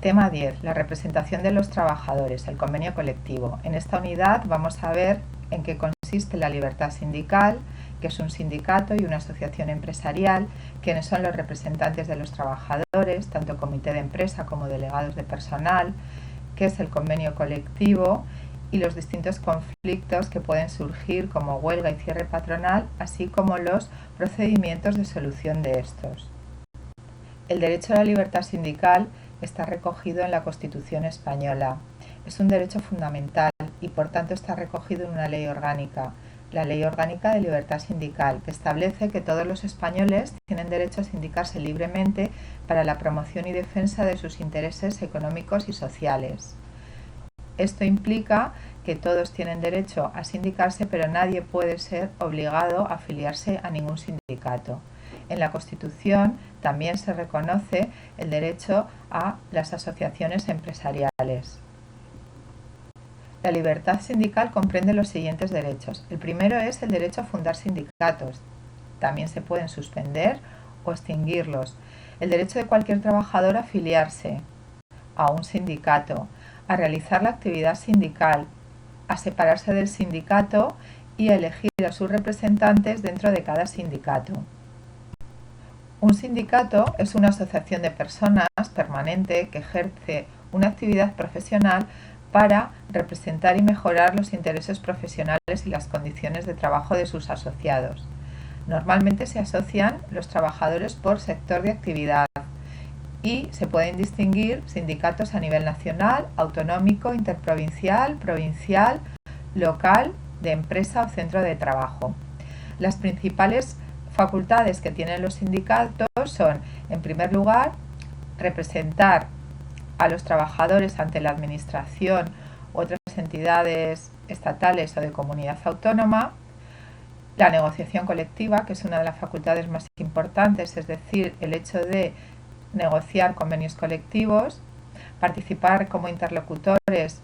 Tema 10. La representación de los trabajadores, el convenio colectivo. En esta unidad vamos a ver en qué consiste la libertad sindical, qué es un sindicato y una asociación empresarial, quiénes son los representantes de los trabajadores, tanto comité de empresa como delegados de personal, qué es el convenio colectivo y los distintos conflictos que pueden surgir como huelga y cierre patronal, así como los procedimientos de solución de estos. El derecho a la libertad sindical está recogido en la Constitución española. Es un derecho fundamental y por tanto está recogido en una ley orgánica, la Ley Orgánica de Libertad Sindical, que establece que todos los españoles tienen derecho a sindicarse libremente para la promoción y defensa de sus intereses económicos y sociales. Esto implica que todos tienen derecho a sindicarse, pero nadie puede ser obligado a afiliarse a ningún sindicato. En la Constitución también se reconoce el derecho a las asociaciones empresariales. La libertad sindical comprende los siguientes derechos. El primero es el derecho a fundar sindicatos. También se pueden suspender o extinguirlos. El derecho de cualquier trabajador a afiliarse a un sindicato, a realizar la actividad sindical, a separarse del sindicato y a elegir a sus representantes dentro de cada sindicato. Un sindicato es una asociación de personas permanente que ejerce una actividad profesional para representar y mejorar los intereses profesionales y las condiciones de trabajo de sus asociados. Normalmente se asocian los trabajadores por sector de actividad y se pueden distinguir sindicatos a nivel nacional, autonómico, interprovincial, provincial, local, de empresa o centro de trabajo. Las principales facultades que tienen los sindicatos son, en primer lugar, representar a los trabajadores ante la administración u otras entidades estatales o de comunidad autónoma, la negociación colectiva, que es una de las facultades más importantes, es decir, el hecho de negociar convenios colectivos, participar como interlocutores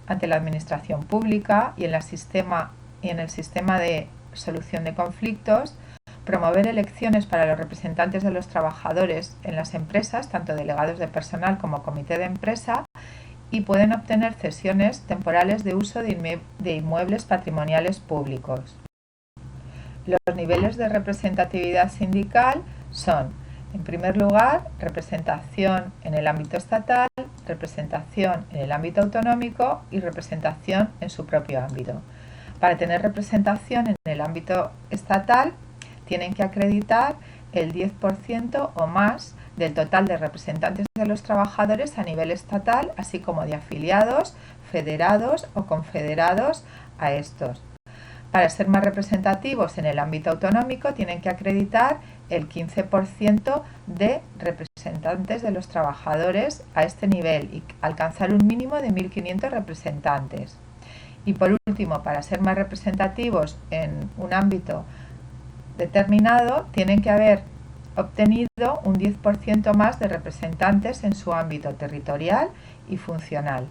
ante la administración pública y en el sistema de solución de conflictos, promover elecciones para los representantes de los trabajadores en las empresas, tanto delegados de personal como comité de empresa, y pueden obtener cesiones temporales de uso de inmuebles patrimoniales públicos. Los niveles de representatividad sindical son, en primer lugar, representación en el ámbito estatal, representación en el ámbito autonómico y representación en su propio ámbito. Para tener representación en el ámbito estatal, tienen que acreditar el 10% o más del total de representantes de los trabajadores a nivel estatal, así como de afiliados, federados o confederados a estos. Para ser más representativos en el ámbito autonómico, tienen que acreditar el 15% de representantes de los trabajadores a este nivel y alcanzar un mínimo de 1.500 representantes. Y por último, para ser más representativos en un ámbito determinado, tienen que haber obtenido un 10% más de representantes en su ámbito territorial y funcional.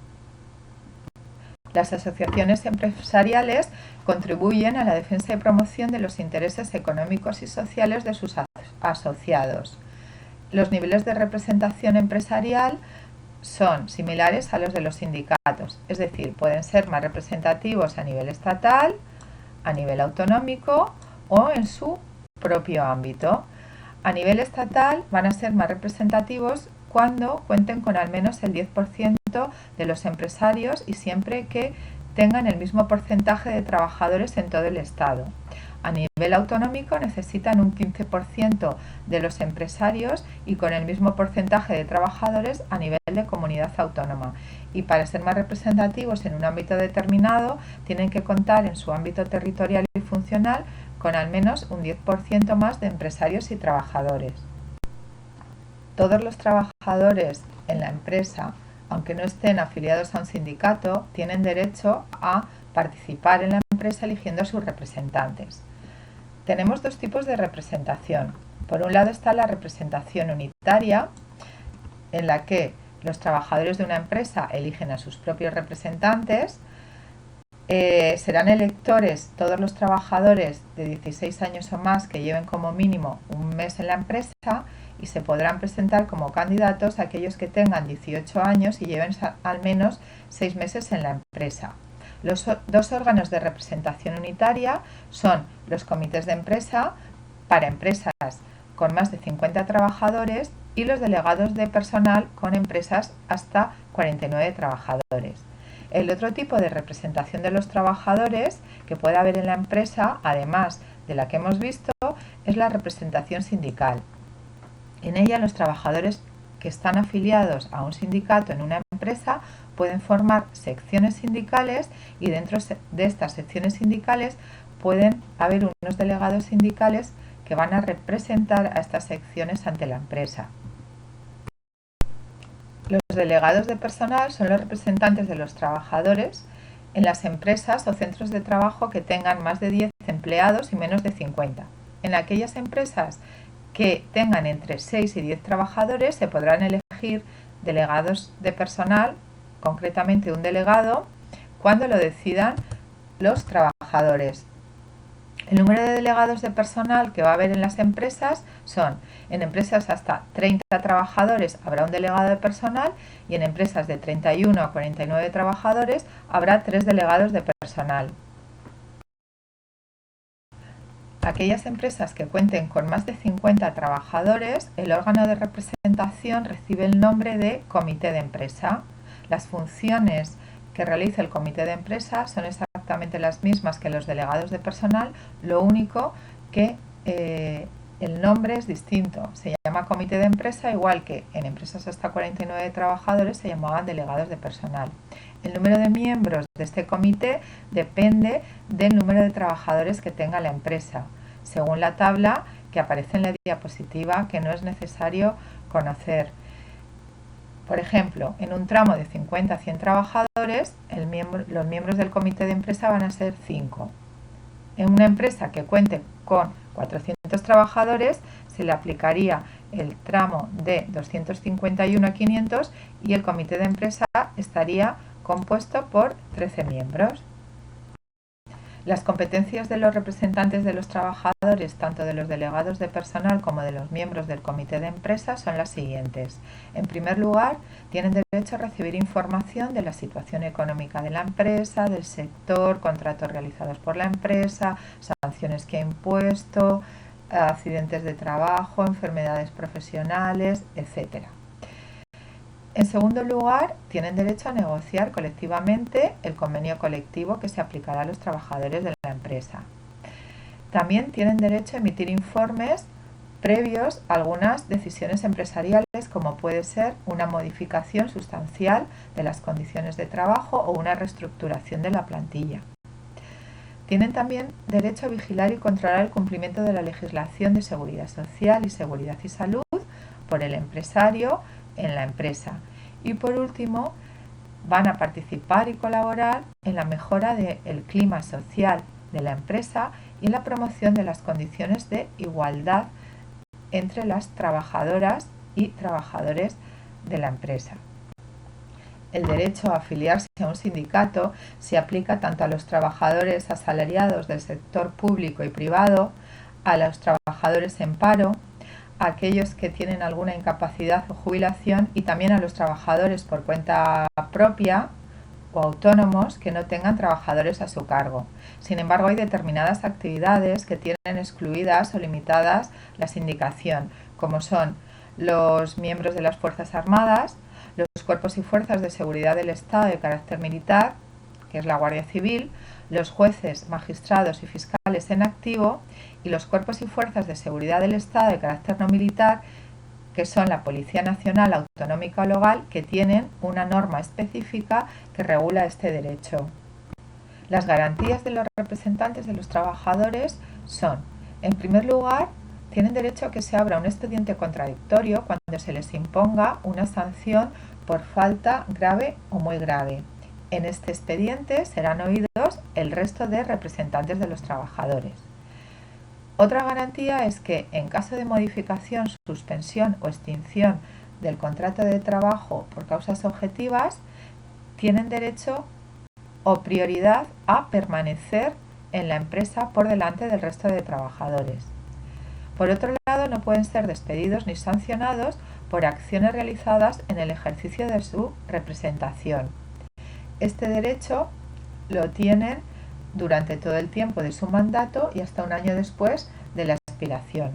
Las asociaciones empresariales contribuyen a la defensa y promoción de los intereses económicos y sociales de sus asociados. Los niveles de representación empresarial son similares a los de los sindicatos, es decir, pueden ser más representativos a nivel estatal, a nivel autonómico o en su propio ámbito. A nivel estatal van a ser más representativos cuando cuenten con al menos el 10% de los empresarios y siempre que tengan el mismo porcentaje de trabajadores en todo el Estado. A nivel autonómico necesitan un 15% de los empresarios y con el mismo porcentaje de trabajadores a nivel de comunidad autónoma. Y para ser más representativos en un ámbito determinado, tienen que contar en su ámbito territorial y funcional con al menos un 10% más de empresarios y trabajadores. Todos los trabajadores en la empresa, aunque no estén afiliados a un sindicato, tienen derecho a participar en la empresa eligiendo a sus representantes. Tenemos dos tipos de representación. Por un lado está la representación unitaria, en la que los trabajadores de una empresa eligen a sus propios representantes. Serán electores todos los trabajadores de 16 años o más que lleven como mínimo un mes en la empresa y se podrán presentar como candidatos aquellos que tengan 18 años y lleven al menos 6 meses en la empresa. Los dos órganos de representación unitaria son los comités de empresa para empresas con más de 50 trabajadores y los delegados de personal con empresas hasta 49 trabajadores. El otro tipo de representación de los trabajadores que puede haber en la empresa, además de la que hemos visto, es la representación sindical. En ella los trabajadores que están afiliados a un sindicato en una empresa pueden formar secciones sindicales y dentro de estas secciones sindicales pueden haber unos delegados sindicales que van a representar a estas secciones ante la empresa. Los delegados de personal son los representantes de los trabajadores en las empresas o centros de trabajo que tengan más de 10 empleados y menos de 50. En aquellas empresas que tengan entre 6 y 10 trabajadores se podrán elegir delegados de personal, concretamente un delegado, cuando lo decidan los trabajadores. El número de delegados de personal que va a haber en las empresas son: en empresas hasta 30 trabajadores habrá un delegado de personal y en empresas de 31 a 49 trabajadores habrá 3 delegados de personal. Aquellas empresas que cuenten con más de 50 trabajadores, el órgano de representación recibe el nombre de comité de empresa. Las funciones que realiza el comité de empresa son exactamente las mismas que los delegados de personal, lo único que el nombre es distinto. Se llama comité de empresa, igual que en empresas hasta 49 trabajadores se llamaban delegados de personal. El número de miembros de este comité depende del número de trabajadores que tenga la empresa, según la tabla que aparece en la diapositiva, que no es necesario conocer. Por ejemplo, en un tramo de 50 a 100 trabajadores, los miembros del comité de empresa van a ser 5. En una empresa que cuente con 400 trabajadores, se le aplicaría el tramo de 251 a 500 y el comité de empresa estaría compuesto por 13 miembros. Las competencias de los representantes de los trabajadores, tanto de los delegados de personal como de los miembros del comité de empresa, son las siguientes. En primer lugar, tienen derecho a recibir información de la situación económica de la empresa, del sector, contratos realizados por la empresa, sanciones que ha impuesto, accidentes de trabajo, enfermedades profesionales, etc. En segundo lugar, tienen derecho a negociar colectivamente el convenio colectivo que se aplicará a los trabajadores de la empresa. También tienen derecho a emitir informes previos a algunas decisiones empresariales, como puede ser una modificación sustancial de las condiciones de trabajo o una reestructuración de la plantilla. Tienen también derecho a vigilar y controlar el cumplimiento de la legislación de seguridad social y seguridad y salud por el empresario en la empresa. Y por último, van a participar y colaborar en la mejora del clima social de la empresa y en la promoción de las condiciones de igualdad entre las trabajadoras y trabajadores de la empresa. El derecho a afiliarse a un sindicato se aplica tanto a los trabajadores asalariados del sector público y privado, a los trabajadores en paro, a aquellos que tienen alguna incapacidad o jubilación y también a los trabajadores por cuenta propia o autónomos que no tengan trabajadores a su cargo. Sin embargo, hay determinadas actividades que tienen excluidas o limitadas la sindicación, como son los miembros de las Fuerzas Armadas, los cuerpos y fuerzas de seguridad del Estado de carácter militar, que es la Guardia Civil, los jueces, magistrados y fiscales en activo y los cuerpos y fuerzas de seguridad del Estado de carácter no militar, que son la Policía Nacional, Autonómica o Local, que tienen una norma específica que regula este derecho. Las garantías de los representantes de los trabajadores son, en primer lugar, tienen derecho a que se abra un expediente contradictorio cuando se les imponga una sanción por falta grave o muy grave. En este expediente serán oídos el resto de representantes de los trabajadores. Otra garantía es que, en caso de modificación, suspensión o extinción del contrato de trabajo por causas objetivas, tienen derecho o prioridad a permanecer en la empresa por delante del resto de trabajadores. Por otro lado, no pueden ser despedidos ni sancionados por acciones realizadas en el ejercicio de su representación. Este derecho lo tienen durante todo el tiempo de su mandato y hasta un año después de la expiración.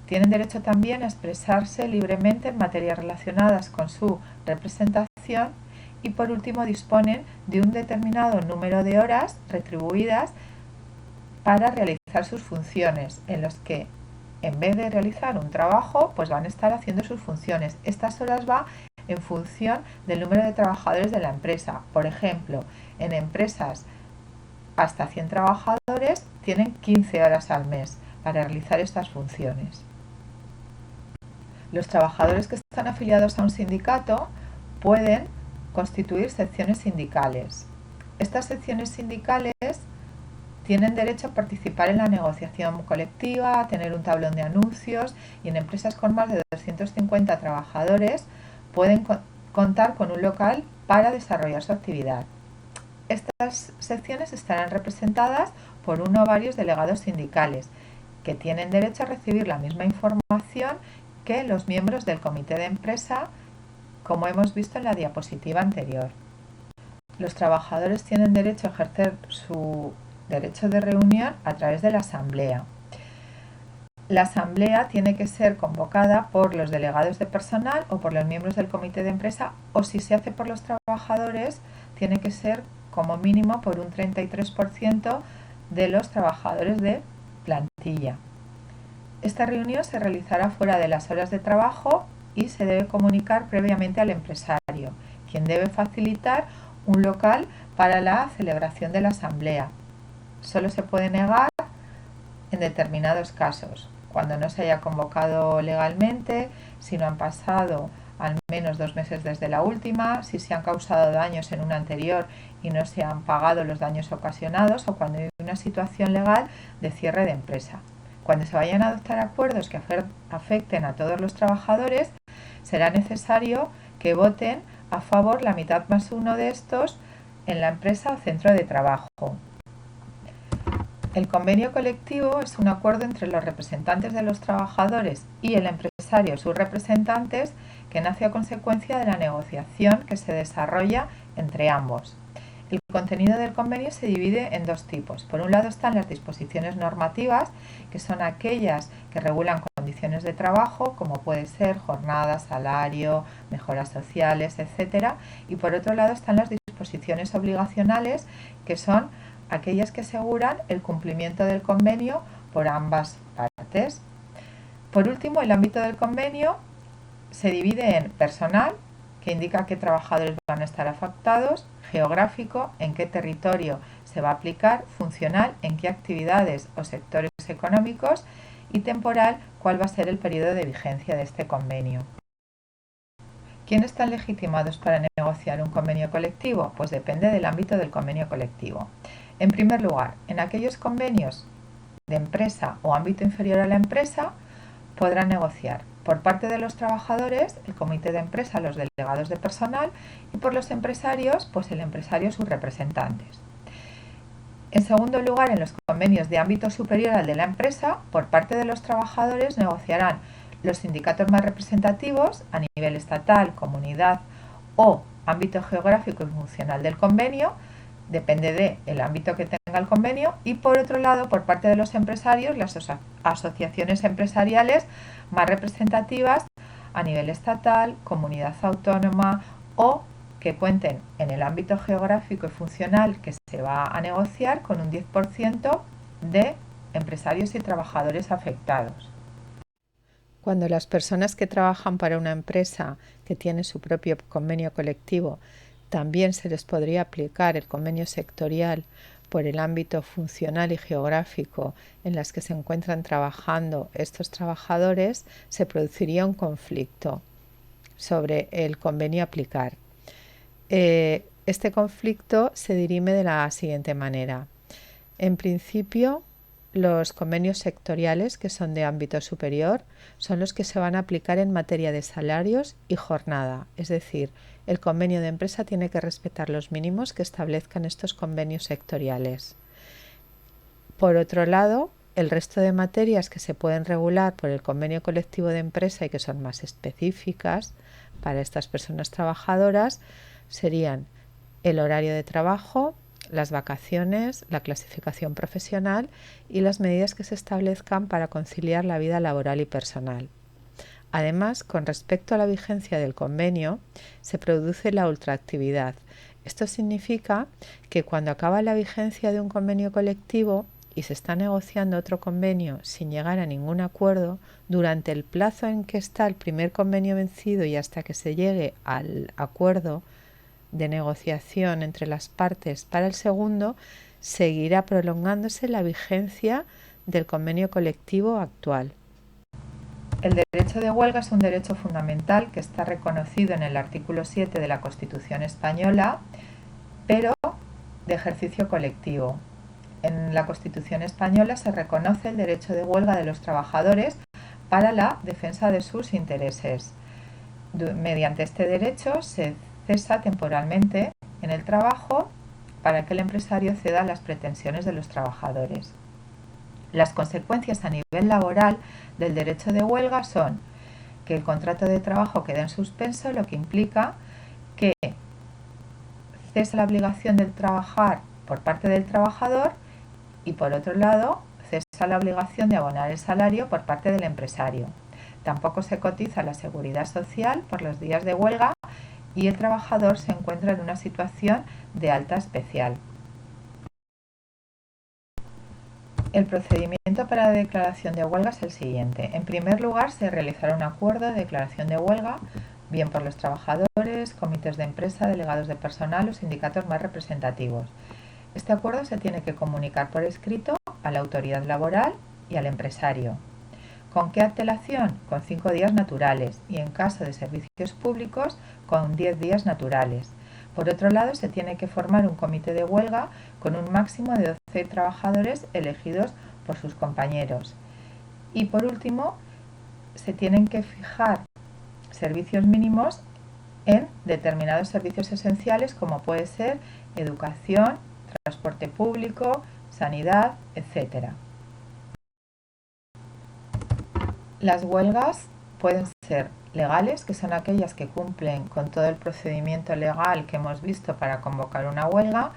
Tienen derecho también a expresarse libremente en materias relacionadas con su representación y por último disponen de un determinado número de horas retribuidas para realizar sus funciones, en los que en vez de realizar un trabajo, pues van a estar haciendo sus funciones. Estas horas van en función del número de trabajadores de la empresa. Por ejemplo, en empresas hasta 100 trabajadores tienen 15 horas al mes para realizar estas funciones. Los trabajadores que están afiliados a un sindicato pueden constituir secciones sindicales. Estas secciones sindicales tienen derecho a participar en la negociación colectiva, a tener un tablón de anuncios y en empresas con más de 250 trabajadores pueden contar con un local para desarrollar su actividad. Estas secciones estarán representadas por uno o varios delegados sindicales que tienen derecho a recibir la misma información que los miembros del comité de empresa, como hemos visto en la diapositiva anterior. Los trabajadores tienen derecho a ejercer su derecho de reunión a través de la asamblea. La asamblea tiene que ser convocada por los delegados de personal o por los miembros del comité de empresa, o si se hace por los trabajadores, tiene que ser como mínimo por un 33% de los trabajadores de plantilla. Esta reunión se realizará fuera de las horas de trabajo y se debe comunicar previamente al empresario, quien debe facilitar un local para la celebración de la asamblea. Solo se puede negar en determinados casos, cuando no se haya convocado legalmente, si no han pasado al menos 2 meses desde la última, si se han causado daños en una anterior y no se han pagado los daños ocasionados, o cuando hay una situación legal de cierre de empresa. Cuando se vayan a adoptar acuerdos que afecten a todos los trabajadores, será necesario que voten a favor la mitad más uno de estos en la empresa o centro de trabajo. El convenio colectivo es un acuerdo entre los representantes de los trabajadores y el empresario, sus representantes, que nace a consecuencia de la negociación que se desarrolla entre ambos. El contenido del convenio se divide en dos tipos. Por un lado están las disposiciones normativas, que son aquellas que regulan condiciones de trabajo, como puede ser jornada, salario, mejoras sociales, etc. Y por otro lado están las disposiciones obligacionales, que son aquellas que aseguran el cumplimiento del convenio por ambas partes. Por último, el ámbito del convenio se divide en personal, que indica qué trabajadores van a estar afectados; geográfico, en qué territorio se va a aplicar; funcional, en qué actividades o sectores económicos; y temporal, cuál va a ser el periodo de vigencia de este convenio. ¿Quiénes están legitimados para negociar un convenio colectivo? Pues depende del ámbito del convenio colectivo. En primer lugar, en aquellos convenios de empresa o ámbito inferior a la empresa, podrán negociar por parte de los trabajadores el comité de empresa, los delegados de personal, y por los empresarios, pues el empresario, sus representantes. En segundo lugar, en los convenios de ámbito superior al de la empresa, por parte de los trabajadores negociarán los sindicatos más representativos a nivel estatal, comunidad o ámbito geográfico y funcional del convenio, depende del ámbito que tenga el convenio. Y por otro lado, por parte de los empresarios, las asociaciones empresariales más representativas a nivel estatal, comunidad autónoma o que cuenten en el ámbito geográfico y funcional que se va a negociar con un 10% de empresarios y trabajadores afectados. Cuando las personas que trabajan para una empresa que tiene su propio convenio colectivo, también se les podría aplicar el convenio sectorial por el ámbito funcional y geográfico en las que se encuentran trabajando estos trabajadores, se produciría un conflicto sobre el convenio a aplicar. Este conflicto se dirime de la siguiente manera. En principio, los convenios sectoriales, que son de ámbito superior, son los que se van a aplicar en materia de salarios y jornada. Es decir, el convenio de empresa tiene que respetar los mínimos que establezcan estos convenios sectoriales. Por otro lado, El resto de materias que se pueden regular por el convenio colectivo de empresa y que son más específicas para estas personas trabajadoras serían el horario de trabajo, las vacaciones, la clasificación profesional y las medidas que se establezcan para conciliar la vida laboral y personal. Además, con respecto a la vigencia del convenio, se produce la ultraactividad. Esto significa que cuando acaba la vigencia de un convenio colectivo y se está negociando otro convenio sin llegar a ningún acuerdo, durante el plazo en que está el primer convenio vencido y hasta que se llegue al acuerdo de negociación entre las partes para el segundo, seguirá prolongándose la vigencia del convenio colectivo actual. El derecho de huelga es un derecho fundamental que está reconocido en el artículo 7 de la Constitución española, pero de ejercicio colectivo. En la Constitución española se reconoce el derecho de huelga de los trabajadores para la defensa de sus intereses. Mediante este derecho se cesa temporalmente en el trabajo para que el empresario ceda las pretensiones de los trabajadores. Las consecuencias a nivel laboral del derecho de huelga son que el contrato de trabajo queda en suspenso, lo que implica que cesa la obligación de trabajar por parte del trabajador y, por otro lado, cesa la obligación de abonar el salario por parte del empresario. Tampoco se cotiza la seguridad social por los días de huelga y el trabajador se encuentra en una situación de alta especial. El procedimiento para la declaración de huelga es el siguiente. En primer lugar, se realizará un acuerdo de declaración de huelga, bien por los trabajadores, comités de empresa, delegados de personal o sindicatos más representativos. Este acuerdo se tiene que comunicar por escrito a la autoridad laboral y al empresario. ¿Con qué antelación? Con 5 días naturales y, en caso de servicios públicos, con 10 días naturales. Por otro lado, se tiene que formar un comité de huelga con un máximo de 12 trabajadores elegidos por sus compañeros. Y por último, se tienen que fijar servicios mínimos en determinados servicios esenciales como puede ser educación, transporte público, sanidad, etc. Las huelgas pueden ser legales, que son aquellas que cumplen con todo el procedimiento legal que hemos visto para convocar una huelga,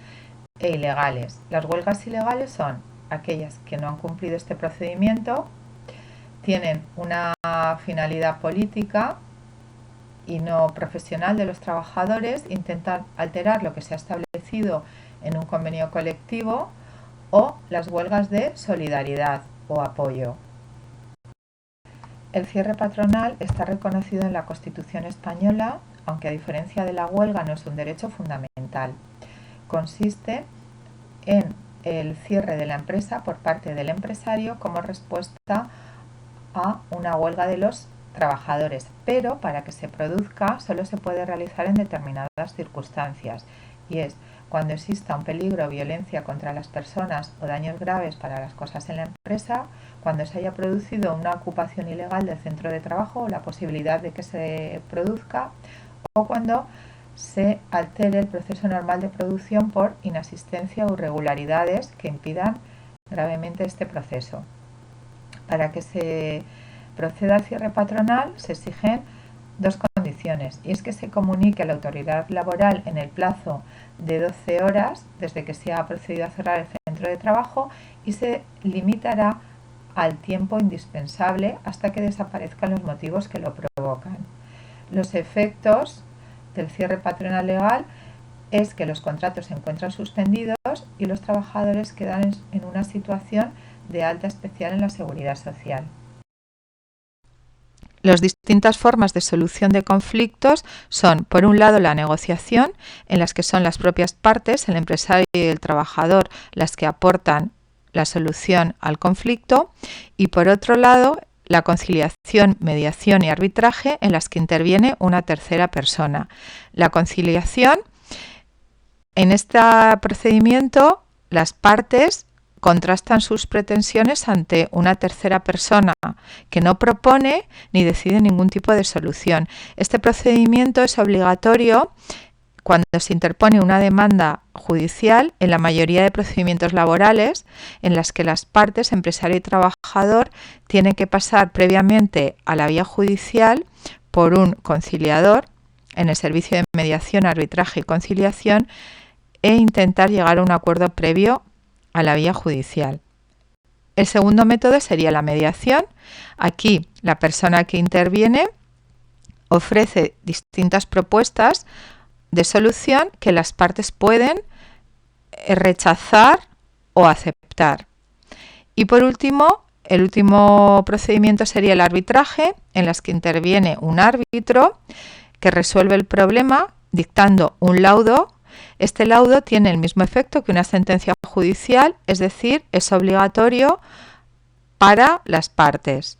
e ilegales. Las huelgas ilegales son aquellas que no han cumplido este procedimiento, tienen una finalidad política y no profesional de los trabajadores, intentan alterar lo que se ha establecido en un convenio colectivo, o las huelgas de solidaridad o apoyo. El cierre patronal está reconocido en la Constitución española, aunque a diferencia de la huelga no es un derecho fundamental. Consiste en el cierre de la empresa por parte del empresario como respuesta a una huelga de los trabajadores, pero para que se produzca solo se puede realizar en determinadas circunstancias, y es cuando exista un peligro o violencia contra las personas o daños graves para las cosas en la empresa, cuando se haya producido una ocupación ilegal del centro de trabajo o la posibilidad de que se produzca, o cuando se altere el proceso normal de producción por inasistencia o irregularidades que impidan gravemente este proceso. Para que se proceda al cierre patronal se exigen dos condiciones, y es que se comunique a la autoridad laboral en el plazo de 12 horas desde que se ha procedido a cerrar el centro de trabajo, y se limitará al tiempo indispensable hasta que desaparezcan los motivos que lo provocan. Los efectos del cierre patronal legal es que los contratos se encuentran suspendidos y los trabajadores quedan en una situación de alta especial en la seguridad social. Las distintas formas de solución de conflictos son, por un lado, la negociación, en las que son las propias partes, el empresario y el trabajador, las que aportan la solución al conflicto, y por otro lado, la conciliación, mediación y arbitraje, en las que interviene una tercera persona. La conciliación, en este procedimiento, las partes contrastan sus pretensiones ante una tercera persona que no propone ni decide ningún tipo de solución. Este procedimiento es obligatorio cuando se interpone una demanda judicial en la mayoría de procedimientos laborales en las que las partes, empresario y trabajador, tienen que pasar previamente a la vía judicial por un conciliador en el servicio de mediación, arbitraje y conciliación e intentar llegar a un acuerdo previo a la vía judicial. El segundo método sería la mediación. Aquí la persona que interviene ofrece distintas propuestas de solución que las partes pueden rechazar o aceptar. Y por último, el último procedimiento sería el arbitraje, en las que interviene un árbitro que resuelve el problema dictando un laudo. Este laudo tiene el mismo efecto que una sentencia judicial, es decir, es obligatorio para las partes.